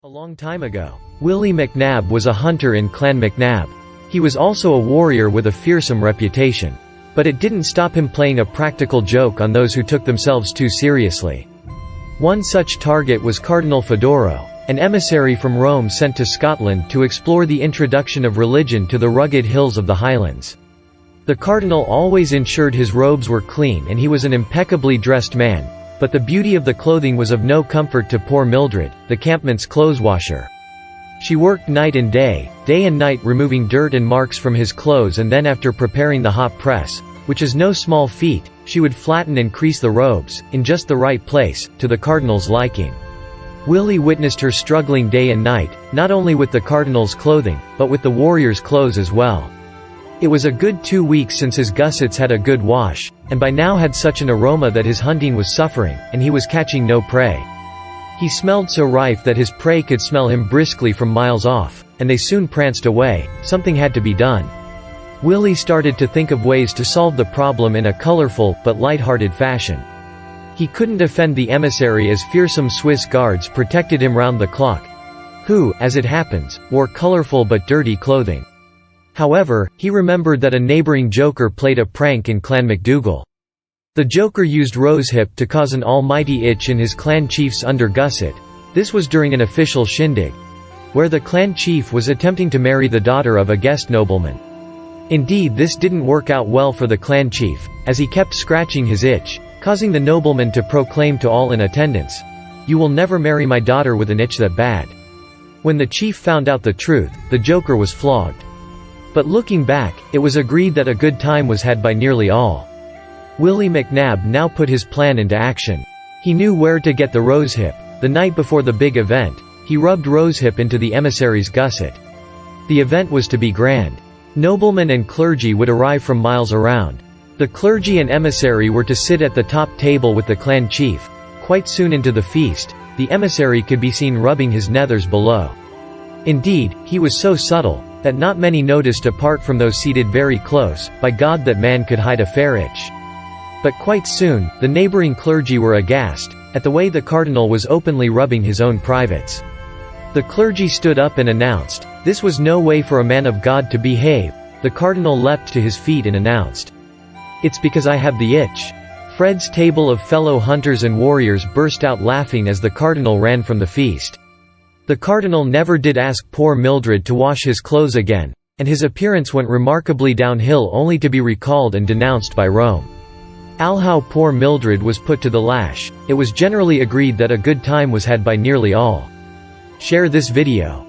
A long time ago, Willie Macnab was a hunter in Clan Macnab. He was also a warrior with a fearsome reputation. But it didn't stop him playing a practical joke on those who took themselves too seriously. One such target was Cardinal Fedoro, an emissary from Rome sent to Scotland to explore the introduction of religion to the rugged hills of the Highlands. The cardinal always ensured his robes were clean and he was an impeccably dressed man. But the beauty of the clothing was of no comfort to poor Mildred, the campment's clothes washer. She worked night and day and night removing dirt and marks from his clothes, and then after preparing the hot press, which is no small feat, she would flatten and crease the robes, in just the right place, to the cardinal's liking. Willie witnessed her struggling day and night, not only with the cardinal's clothing, but with the warrior's clothes as well. It was a good 2 weeks since his gussets had a good wash, and by now had such an aroma that his hunting was suffering, and he was catching no prey. He smelled so rife that his prey could smell him briskly from miles off, and they soon pranced away. Something had to be done. Willie started to think of ways to solve the problem in a colorful, but light-hearted fashion. He couldn't defend the emissary as fearsome Swiss guards protected him round the clock, who, as it happens, wore colorful but dirty clothing. However, he remembered that a neighboring joker played a prank in Clan MacDougall. The joker used rosehip to cause an almighty itch in his clan chief's under-gusset. This was during an official shindig, where the clan chief was attempting to marry the daughter of a guest nobleman. Indeed, this didn't work out well for the clan chief, as he kept scratching his itch, causing the nobleman to proclaim to all in attendance, "You will never marry my daughter with an itch that bad." When the chief found out the truth, the joker was flogged. But looking back, it was agreed that a good time was had by nearly all. Willie Macnab now put his plan into action. He knew where to get the rosehip. The night before the big event, he rubbed rosehip into the emissary's gusset. The event was to be grand. Noblemen and clergy would arrive from miles around. The clergy and emissary were to sit at the top table with the clan chief. Quite soon into the feast, the emissary could be seen rubbing his nethers below. Indeed, he was so subtle that not many noticed apart from those seated very close. By God, that man could hide a fair itch. But quite soon, the neighboring clergy were aghast at the way the cardinal was openly rubbing his own privates. The clergy stood up and announced, this was no way for a man of God to behave. The cardinal leapt to his feet and announced, "It's because I have the itch." Fred's table of fellow hunters and warriors burst out laughing as the cardinal ran from the feast. The cardinal never did ask poor Mildred to wash his clothes again, and his appearance went remarkably downhill, only to be recalled and denounced by Rome. How poor Mildred was put to the lash. It was generally agreed that a good time was had by nearly all. Share this video.